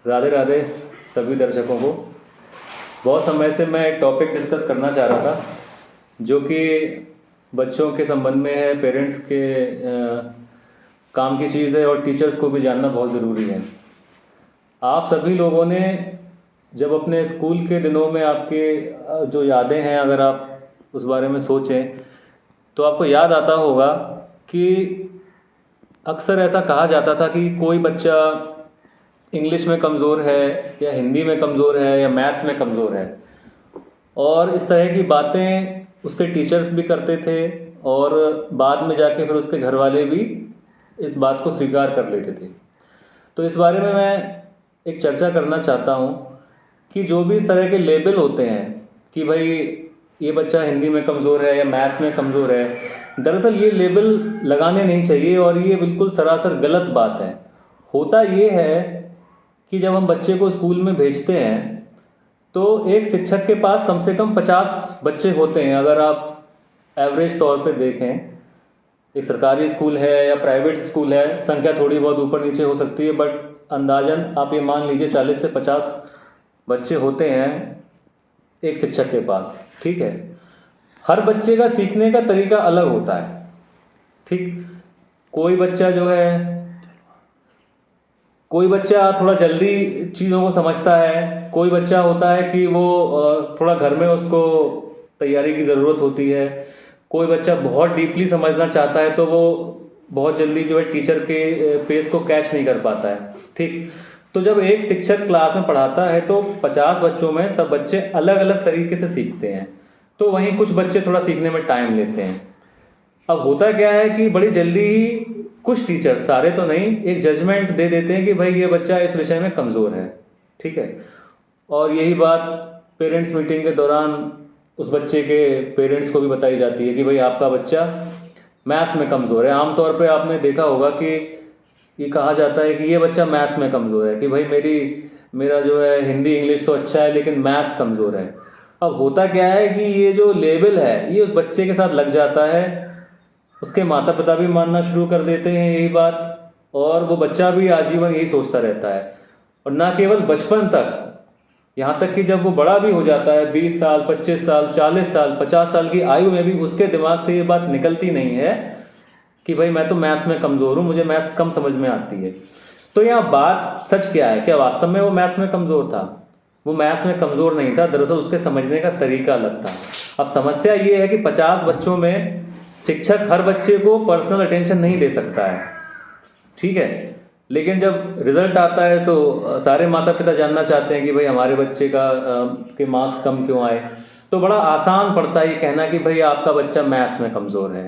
राधे राधे सभी दर्शकों को। बहुत समय से मैं एक टॉपिक डिस्कस करना चाह रहा था जो कि बच्चों के संबंध में है, पेरेंट्स के काम की चीज़ है और टीचर्स को भी जानना बहुत ज़रूरी है। आप सभी लोगों ने जब अपने स्कूल के दिनों में आपके जो यादें हैं, अगर आप उस बारे में सोचें तो आपको याद आता होगा कि अक्सर ऐसा कहा जाता था कि कोई बच्चा इंग्लिश में कमज़ोर है या हिंदी में कमज़ोर है या मैथ्स में कमज़ोर है, और इस तरह की बातें उसके टीचर्स भी करते थे और बाद में जाके फिर उसके घर वाले भी इस बात को स्वीकार कर लेते थे। तो इस बारे में मैं एक चर्चा करना चाहता हूँ कि जो भी इस तरह के लेबल होते हैं कि भाई ये बच्चा हिंदी में कमज़ोर है या मैथ्स में कमज़ोर है, दरअसल ये लेबल लगाने नहीं चाहिए और ये बिल्कुल सरासर गलत बात है। होता ये है कि जब हम बच्चे को स्कूल में भेजते हैं तो एक शिक्षक के पास कम से कम 50 बच्चे होते हैं। अगर आप एवरेज तौर पे देखें, एक सरकारी स्कूल है या प्राइवेट स्कूल है, संख्या थोड़ी बहुत ऊपर नीचे हो सकती है, बट अंदाजन आप ये मान लीजिए 40 से 50 बच्चे होते हैं एक शिक्षक के पास। ठीक है, हर बच्चे का सीखने का तरीका अलग होता है। ठीक, कोई बच्चा जो है, कोई बच्चा थोड़ा जल्दी चीज़ों को समझता है, कोई बच्चा होता है कि वो थोड़ा घर में उसको तैयारी की ज़रूरत होती है, कोई बच्चा बहुत डीपली समझना चाहता है तो वो बहुत जल्दी जो है टीचर के पेस को कैच नहीं कर पाता है। ठीक, तो जब एक शिक्षक क्लास में पढ़ाता है तो 50 बच्चों में सब बच्चे अलग अलग तरीके से सीखते हैं, तो वहीं कुछ बच्चे थोड़ा सीखने में टाइम लेते हैं। अब होता क्या है कि बड़ी जल्दी ही कुछ टीचर, सारे तो नहीं, एक जजमेंट दे देते हैं कि भाई ये बच्चा इस विषय में कमज़ोर है। ठीक है, और यही बात पेरेंट्स मीटिंग के दौरान उस बच्चे के पेरेंट्स को भी बताई जाती है कि भाई आपका बच्चा मैथ्स में कमज़ोर है। आमतौर पे आपने देखा होगा कि ये कहा जाता है कि ये बच्चा मैथ्स में कमज़ोर है, कि भाई मेरा जो है हिंदी इंग्लिश तो अच्छा है लेकिन मैथ्स कमज़ोर है। अब होता क्या है कि ये जो लेबल है ये उस बच्चे के साथ लग जाता है, उसके माता पिता भी मानना शुरू कर देते हैं यही बात, और वो बच्चा भी आजीवन यही सोचता रहता है। और ना केवल बचपन तक, यहाँ तक कि जब वो बड़ा भी हो जाता है, 20 साल 25 साल 40 साल 50 साल की आयु में भी उसके दिमाग से ये बात निकलती नहीं है कि भाई मैं तो मैथ्स में कमज़ोर हूँ, मुझे मैथ्स कम समझ में आती है। तो यहाँ बात सच क्या है, क्या वास्तव में वो मैथ्स में कमज़ोर था? वो मैथ्स में कमज़ोर नहीं था, दरअसल उसके समझने का तरीका अलग था। अब समस्या ये है कि 50 बच्चों में शिक्षक हर बच्चे को पर्सनल अटेंशन नहीं दे सकता है। ठीक है, लेकिन जब रिजल्ट आता है तो सारे माता पिता जानना चाहते हैं कि भाई हमारे बच्चे के मार्क्स कम क्यों आए। तो बड़ा आसान पड़ता है ये कहना कि भाई आपका बच्चा मैथ्स में कमज़ोर है।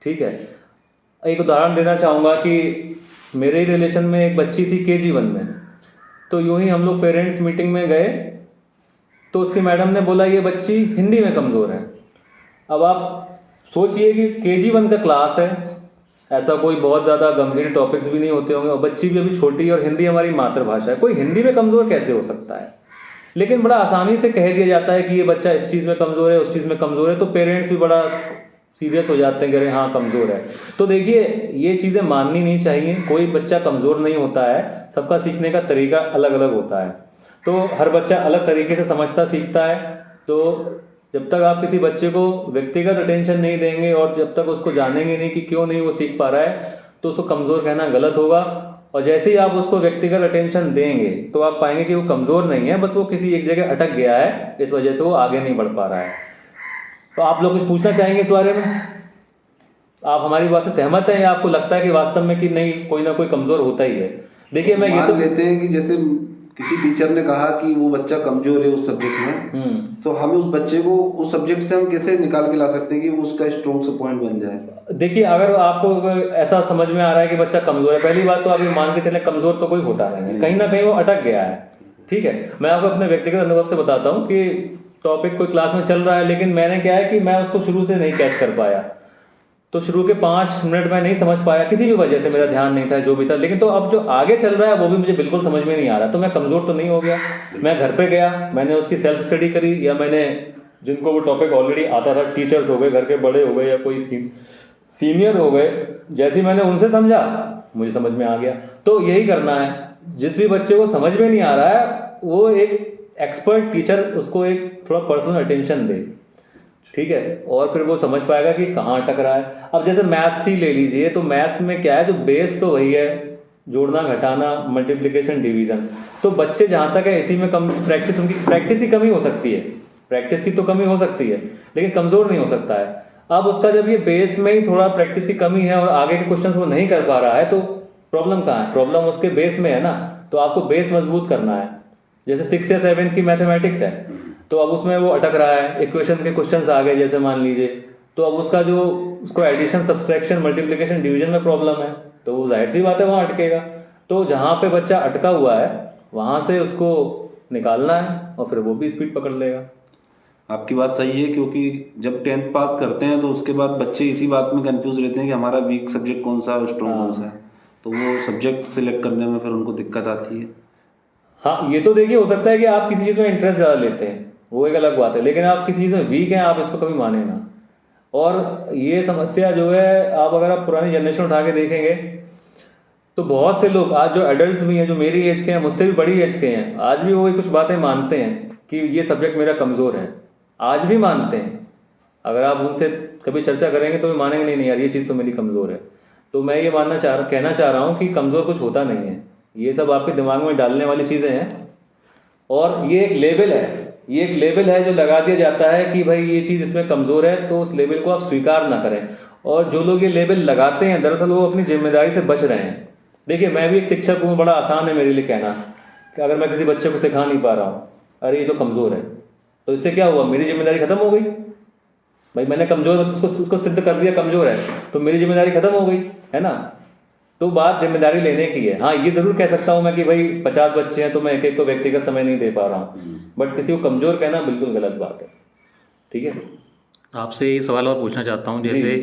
ठीक है, एक उदाहरण देना चाहूँगा कि मेरे ही रिलेशन में एक बच्ची थी KG1 में। तो यूँ ही हम लोग पेरेंट्स मीटिंग में गए तो उसकी मैडम ने बोला ये बच्ची हिंदी में कमज़ोर है। अब आप सोचिए कि KG1 का क्लास है, ऐसा कोई बहुत ज़्यादा गंभीर टॉपिक्स भी नहीं होते होंगे, और बच्ची भी अभी छोटी है और हिंदी हमारी मातृभाषा है, कोई हिंदी में कमज़ोर कैसे हो सकता है? लेकिन बड़ा आसानी से कह दिया जाता है कि ये बच्चा इस चीज़ में कमज़ोर है, उस चीज़ में कमज़ोर है, तो पेरेंट्स भी बड़ा सीरियस हो जाते हैं कि अरे हाँ कमज़ोर है। तो देखिए, ये चीज़ें माननी नहीं चाहिए। कोई बच्चा कमज़ोर नहीं होता है, सबका सीखने का तरीका अलग अलग होता है, तो हर बच्चा अलग तरीके से समझता सीखता है। तो जब तक आप किसी बच्चे को व्यक्तिगत अटेंशन नहीं देंगे और जब तक उसको जानेंगे नहीं कि क्यों नहीं वो सीख पा रहा है, तो उसको कमज़ोर कहना गलत होगा। और जैसे ही आप उसको व्यक्तिगत अटेंशन देंगे तो आप पाएंगे कि वो कमज़ोर नहीं है, बस वो किसी एक जगह अटक गया है, इस वजह से वो आगे नहीं बढ़ पा रहा है। तो आप लोग कुछ पूछना चाहेंगे इस बारे में? आप हमारी बात से सहमत हैं या आपको लगता है कि वास्तव में कि नहीं, कोई ना कोई कमज़ोर होता ही है? देखिए, मैं ये मान तो लेते हैं कि जैसे किसी टीचर ने कहा कि वो बच्चा कमजोर है उस सब्जेक्ट में, तो हम उस बच्चे को उस सब्जेक्ट से हम कैसे निकाल के ला सकते हैं कि वो उसका स्ट्रॉन्ग से पॉइंट बन जाए? देखिए, अगर आपको ऐसा समझ में आ रहा है कि बच्चा कमज़ोर है, पहली बात तो आप ये मान के चलें कमज़ोर तो कोई होता नहीं है, कहीं ना कहीं वो अटक गया है। ठीक है, मैं आपको अपने व्यक्तिगत अनुभव से बताता हूँ कि टॉपिक कोई क्लास में चल रहा है, लेकिन मैंने क्या है कि मैं उसको शुरू से नहीं कैच कर पाया, तो शुरू के 5 मिनट में नहीं समझ पाया, किसी भी वजह से मेरा ध्यान नहीं था जो भी था। लेकिन तो अब जो आगे चल रहा है वो भी मुझे बिल्कुल समझ में नहीं आ रहा, तो मैं कमज़ोर तो नहीं हो गया। मैं घर पे गया, मैंने उसकी सेल्फ स्टडी करी, या मैंने जिनको वो टॉपिक ऑलरेडी आता था, टीचर्स हो गए, घर के बड़े हो गए या कोई सीनियर हो गए, जैसे ही मैंने उनसे समझा मुझे समझ में आ गया। तो यही करना है, जिस भी बच्चे को समझ में नहीं आ रहा है वो एक एक्सपर्ट टीचर उसको एक थोड़ा पर्सनल अटेंशन दे, ठीक है, और फिर वो समझ पाएगा कि कहाँ अटक रहा है। अब जैसे मैथ्स ही ले लीजिए, तो मैथ्स में क्या है, जो बेस तो वही है, जोड़ना घटाना मल्टीप्लिकेशन डिवीज़न। तो बच्चे जहाँ तक है इसी में कम प्रैक्टिस, उनकी प्रैक्टिस की कमी हो सकती है, प्रैक्टिस की तो कमी हो सकती है, लेकिन कमज़ोर नहीं हो सकता है। अब उसका जब ये बेस में ही थोड़ा प्रैक्टिस की कमी है और आगे के क्वेश्चंस वो नहीं कर पा रहा है, तो प्रॉब्लम कहाँ है? प्रॉब्लम उसके बेस में है ना। तो आपको बेस मजबूत करना है। जैसे 6th या 7th की मैथमेटिक्स है, तो अब उसमें वो अटक रहा है, इक्वेशन के क्वेश्चंस आ गए जैसे मान लीजिए, तो अब उसका जो उसको एडिशन सब्सट्रैक्शन मल्टीप्लिकेशन डिवीजन में प्रॉब्लम है, तो वो जाहिर सी बात है वहाँ अटकेगा। तो जहाँ पे बच्चा अटका हुआ है वहाँ से उसको निकालना है और फिर वो भी स्पीड पकड़ लेगा। आपकी बात सही है, क्योंकि जब 10th पास करते हैं तो उसके बाद बच्चे इसी बात में कंफ्यूज रहते हैं कि हमारा वीक सब्जेक्ट कौन सा है और स्ट्रॉन्ग कौन सा है, तो वो सब्जेक्ट सिलेक्ट करने में फिर उनको दिक्कत आती है। हाँ, ये तो देखिए, हो सकता है कि आप किसी चीज़ में इंटरेस्ट ज़्यादा लेते हैं, वो एक अलग बात है, लेकिन आप किसी चीज़ में वीक हैं, आप इसको कभी माने ना। और ये समस्या जो है, आप अगर आप पुरानी जनरेशन उठा के देखेंगे तो बहुत से लोग आज जो एडल्ट्स भी हैं, जो मेरी एज के हैं, मुझसे भी बड़ी एज के हैं, आज भी वो कुछ बातें मानते हैं कि ये सब्जेक्ट मेरा कमज़ोर है, आज भी मानते हैं। अगर आप उनसे कभी चर्चा करेंगे तो भी मानेंगे नहीं नहीं यार ये चीज़ तो मेरी कमज़ोर है। तो मैं ये कहना चाह रहा हूँ कि कमज़ोर कुछ होता नहीं है, ये सब आपके दिमाग में डालने वाली चीज़ें हैं। और ये एक लेबल है, ये एक लेबल है जो लगा दिया जाता है कि भाई ये चीज़ इसमें कमज़ोर है, तो उस लेबल को आप स्वीकार ना करें। और जो लोग ये लेबल लगाते हैं दरअसल वो अपनी जिम्मेदारी से बच रहे हैं। देखिए, मैं भी एक शिक्षक हूँ, बड़ा आसान है मेरे लिए कहना कि अगर मैं किसी बच्चे को सिखा नहीं पा रहा हूँ, अरे ये तो कमज़ोर है, तो इससे क्या हुआ, मेरी जिम्मेदारी खत्म हो गई। भाई मैंने कमज़ोर उसको सिद्ध कर दिया कमज़ोर है, तो मेरी जिम्मेदारी खत्म हो गई, है ना। तो बात जिम्मेदारी लेने की है। हाँ, ये ज़रूर कह सकता हूँ मैं कि भाई 50 बच्चे हैं तो मैं एक एक को व्यक्तिगत समय नहीं दे पा रहा हूँ, बट किसी को कमज़ोर कहना बिल्कुल गलत बात है, ठीक है। आपसे ये सवाल और पूछना चाहता हूँ, जैसे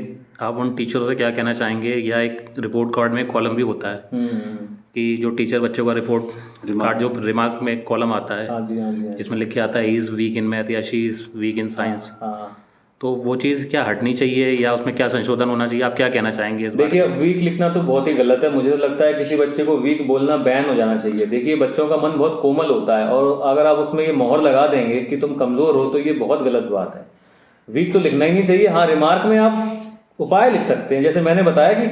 आप उन टीचरों से क्या कहना चाहेंगे, या एक रिपोर्ट कार्ड में एक कॉलम भी होता है कि जो टीचर बच्चों का रिपोर्ट कार्ड जो रिमार्क में एक कॉलम आता है, हाँ जी, हाँ जी, जिसमें लिखे आता है he is weak in math या she is weak in science, हाँ। तो वो चीज़ क्या हटनी चाहिए या उसमें क्या संशोधन होना चाहिए, आप क्या कहना चाहेंगे इस बारे देखिए, वीक लिखना तो बहुत ही गलत है। मुझे तो लगता है किसी बच्चे को वीक बोलना बैन हो जाना चाहिए। देखिए, बच्चों का मन बहुत कोमल होता है, और अगर आप उसमें ये मोहर लगा देंगे कि तुम कमज़ोर हो, तो ये बहुत गलत बात है। वीक तो लिखना ही नहीं चाहिए। हाँ, रिमार्क में आप उपाय लिख सकते हैं, जैसे मैंने बताया कि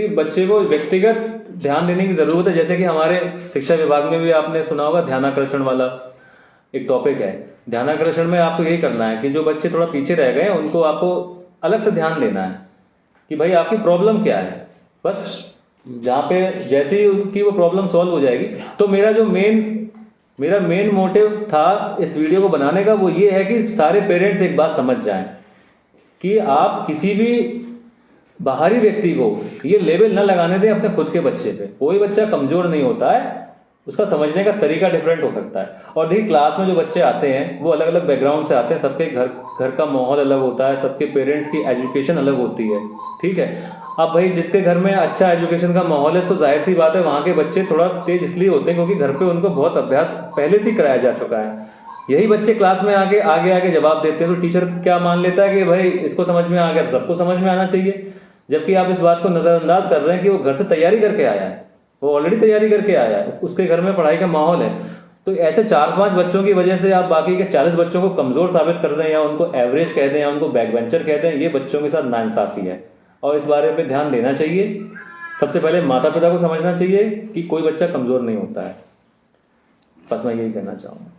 बच्चे को व्यक्तिगत ध्यान देने की ज़रूरत है। जैसे कि हमारे शिक्षा विभाग में भी आपने सुना होगा, ध्यानाकर्षण वाला एक टॉपिक है। ध्यानाकर्षण में आपको यही करना है कि जो बच्चे थोड़ा पीछे रह गए उनको आपको अलग से ध्यान देना है कि भाई आपकी प्रॉब्लम क्या है। बस जहाँ पे जैसे ही उनकी वो प्रॉब्लम सॉल्व हो जाएगी, तो मेरा मेन मोटिव था इस वीडियो को बनाने का, वो ये है कि सारे पेरेंट्स एक बात समझ जाएं कि आप किसी भी बाहरी व्यक्ति को ये लेबल न लगाने दें अपने खुद के बच्चे पे। कोई बच्चा कमज़ोर नहीं होता है, उसका समझने का तरीका डिफरेंट हो सकता है। और देखिए, क्लास में जो बच्चे आते हैं वो अलग अलग बैकग्राउंड से आते हैं, सबके घर का माहौल अलग होता है, सबके पेरेंट्स की एजुकेशन अलग होती है, ठीक है। अब भाई जिसके घर में अच्छा एजुकेशन का माहौल है, तो जाहिर सी बात है वहाँ के बच्चे थोड़ा तेज इसलिए होते हैं क्योंकि घर पे उनको बहुत अभ्यास पहले से कराया जा चुका है। यही बच्चे क्लास में आगे आगे जवाब देते हैं, तो टीचर क्या मान लेता है कि भाई इसको समझ में आ गया तो सबको समझ में आना चाहिए। जबकि आप इस बात को नज़रअंदाज कर रहे हैं कि वो घर से तैयारी करके आया है, वो ऑलरेडी तैयारी करके आया है, उसके घर में पढ़ाई का माहौल है। तो ऐसे 4-5 बच्चों की वजह से आप बाकी के 40 बच्चों को कमज़ोर साबित कर दें, या उनको एवरेज कह दें, या उनको बैक बेंचर कह दें, ये बच्चों के साथ नाइंसाफ़ी है और इस बारे पे ध्यान देना चाहिए। सबसे पहले माता पिता को समझना चाहिए कि कोई बच्चा कमज़ोर नहीं होता है। बस मैं यही कहना चाहूँगा।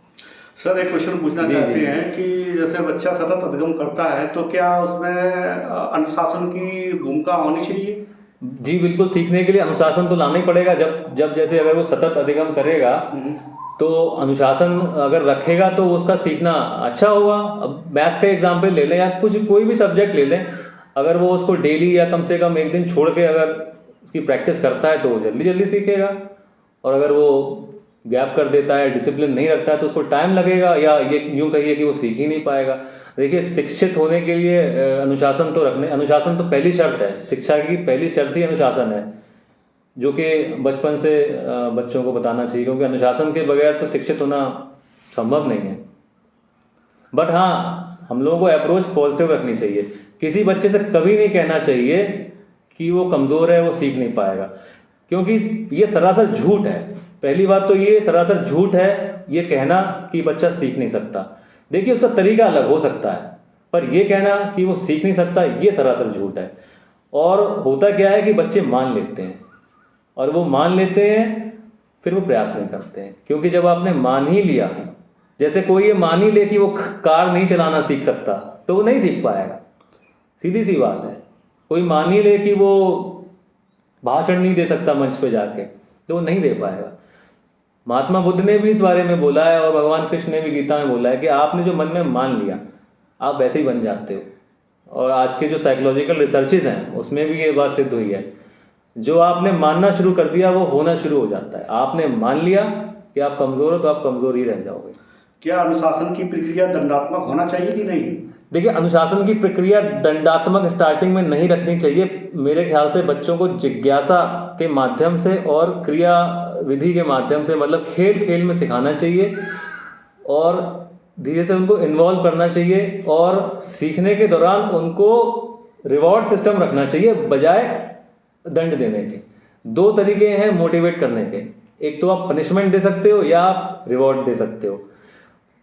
सर, एक क्वेश्चन पूछना चाहते हैं कि जैसे बच्चा सतत अधिगम करता है तो क्या उसमें अनुशासन की भूमिका होनी चाहिए? जी बिल्कुल, सीखने के लिए अनुशासन तो लाना ही पड़ेगा। जब जैसे अगर वो सतत अधिगम करेगा तो अनुशासन अगर रखेगा तो उसका सीखना अच्छा होगा। अब मैथ्स का एग्जाम्पल ले लें या कोई भी सब्जेक्ट ले लें, अगर वो उसको डेली या कम से कम एक दिन छोड़ के अगर उसकी प्रैक्टिस करता है तो वो जल्दी सीखेगा। और अगर वो गैप कर देता है, डिसिप्लिन नहीं रखता है, तो उसको टाइम लगेगा, या ये यूँ कहिए कि वो सीख ही नहीं पाएगा। देखिए, शिक्षित होने के लिए अनुशासन तो पहली शर्त है। शिक्षा की पहली शर्त ही अनुशासन है, जो कि बचपन से बच्चों को बताना चाहिए, क्योंकि अनुशासन के बगैर तो शिक्षित होना संभव नहीं है। बट हाँ, हम लोगों को अप्रोच पॉजिटिव रखनी चाहिए। किसी बच्चे से कभी नहीं कहना चाहिए कि वो कमज़ोर है, वो सीख नहीं पाएगा, क्योंकि ये सरासर झूठ है। पहली बात तो ये सरासर झूठ है ये कहना कि बच्चा सीख नहीं सकता। देखिए उसका तरीका अलग हो सकता है, पर ये कहना कि वो सीख नहीं सकता ये सरासर झूठ है। और होता क्या है कि बच्चे मान लेते हैं, और वो मान लेते हैं फिर वो प्रयास नहीं करते हैं, क्योंकि जब आपने मान ही लिया, जैसे कोई ये मान ही ले कि वो कार नहीं चलाना सीख सकता तो वो नहीं सीख पाएगा, सीधी सी बात है। कोई मान ही ले कि वो भाषण नहीं दे सकता मंच पे जाके तो वो नहीं दे पाएगा। महात्मा बुद्ध ने भी इस बारे में बोला है और भगवान कृष्ण ने भी गीता में बोला है कि आपने जो मन में मान लिया आप वैसे ही बन जाते हो। और आज के जो साइकोलॉजिकल रिसर्चेज हैं उसमें भी ये बात सिद्ध हुई है, जो आपने मानना शुरू कर दिया वो होना शुरू हो जाता है। आपने मान लिया कि आप कमज़ोर हो तो आप कमज़ोर ही रह जाओगे। क्या अनुशासन की प्रक्रिया दंडात्मक होना चाहिए कि नहीं? देखिए अनुशासन की प्रक्रिया दंडात्मक स्टार्टिंग में नहीं रखनी चाहिए। मेरे ख्याल से बच्चों को जिज्ञासा के माध्यम से और क्रिया विधि के माध्यम से, मतलब खेल खेल में सिखाना चाहिए और धीरे से उनको इन्वॉल्व करना चाहिए, और सीखने के दौरान उनको रिवॉर्ड सिस्टम रखना चाहिए बजाय दंड देने के। दो तरीके हैं मोटिवेट करने के, एक तो आप पनिशमेंट दे सकते हो या आप रिवॉर्ड दे सकते हो।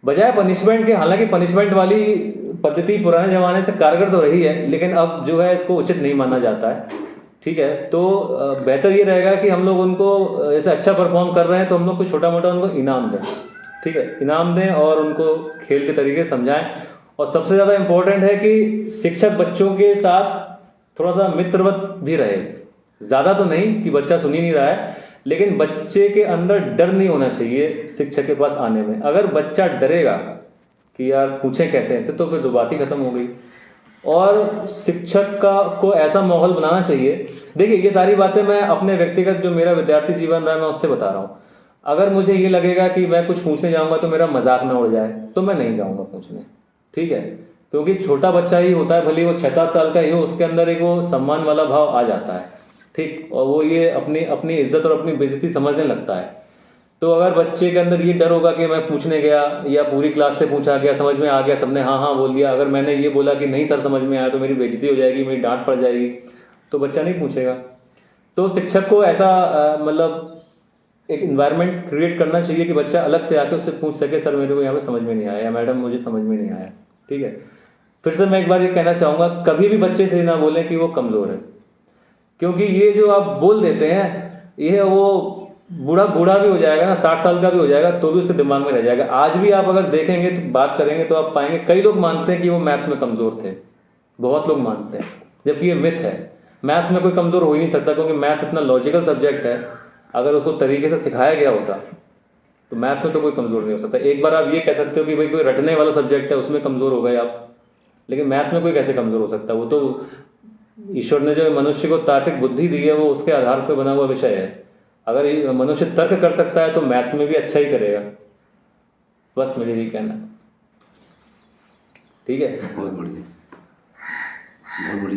बजाय पनिशमेंट के, हालांकि पनिशमेंट वाली पद्धति पुराने ज़माने से कारगर तो रही है, लेकिन अब जो है इसको उचित नहीं माना जाता है। ठीक है, तो बेहतर ये रहेगा कि हम लोग उनको जैसे अच्छा परफॉर्म कर रहे हैं तो हम लोग कोई छोटा मोटा उनको इनाम दें। ठीक है, इनाम दें और उनको खेल के तरीके से समझाएं। और सबसे ज़्यादा इम्पोर्टेंट है कि शिक्षक बच्चों के साथ थोड़ा सा मित्रवत भी रहे। ज़्यादा तो नहीं कि बच्चा सुन ही नहीं रहा है, लेकिन बच्चे के अंदर डर नहीं होना चाहिए शिक्षक के पास आने में। अगर बच्चा डरेगा कि यार पूछें कैसे इनसे, तो फिर तो बात ही खत्म हो गई। और शिक्षक को ऐसा माहौल बनाना चाहिए। देखिए ये सारी बातें मैं अपने व्यक्तिगत जो मेरा विद्यार्थी जीवन रहा है मैं उससे बता रहा हूँ। अगर मुझे ये लगेगा कि मैं कुछ पूछने जाऊँगा तो मेरा मजाक ना उड़ जाए तो मैं नहीं जाऊँगा पूछने। ठीक है, क्योंकि छोटा बच्चा ही होता है, भले वो 6-7 साल का ही हो, उसके अंदर एक वो सम्मान वाला भाव आ जाता है। ठीक, और वो ये अपनी अपनी इज्जत और अपनी बेइज्जती समझने लगता है। तो अगर बच्चे के अंदर ये डर होगा कि मैं पूछने गया या पूरी क्लास से पूछा गया, समझ में आ गया, सबने हाँ हाँ बोल दिया, अगर मैंने ये बोला कि नहीं सर समझ में आया तो मेरी बेइज्जती हो जाएगी, मेरी डांट पड़ जाएगी, तो बच्चा नहीं पूछेगा। तो शिक्षक को ऐसा मतलब एक इन्वायरमेंट क्रिएट करना चाहिए कि बच्चा अलग से आके उससे पूछ सके, सर मेरे को यहाँ पे समझ में नहीं आया, या मैडम मुझे समझ में नहीं आया। ठीक है, फिर से मैं एक बार ये कहना चाहूँगा, कभी भी बच्चे से ना बोलें कि वो कमज़ोर है, क्योंकि ये जो आप बोल देते हैं ये वो बूढ़ा भी हो जाएगा ना, 60 साल का भी हो जाएगा तो भी उसके दिमाग में रह जाएगा। आज भी आप अगर देखेंगे तो बात करेंगे तो आप पाएंगे कई लोग मानते हैं कि वो मैथ्स में कमज़ोर थे, बहुत लोग मानते हैं, जबकि ये मिथ है। मैथ्स में कोई कमज़ोर हो ही नहीं सकता, क्योंकि मैथ्स इतना लॉजिकल सब्जेक्ट है, अगर उसको तरीके से सिखाया गया होता तो मैथ्स में तो कोई कमज़ोर नहीं हो सकता। एक बार आप ये कह सकते हो कि भाई कोई रटने वाला सब्जेक्ट है उसमें कमज़ोर हो गए आप, लेकिन मैथ्स में कोई कैसे कमज़ोर हो सकता है? वो तो ईश्वर ने जो मनुष्य को तार्किक बुद्धि दी है वो उसके आधार पर बना हुआ विषय है। अगर मनुष्य तर्क कर सकता है तो मैथ्स में भी अच्छा ही करेगा। बस मुझे यही कहना है। ठीक है, बहुत बढ़िया, बहुत बढ़िया।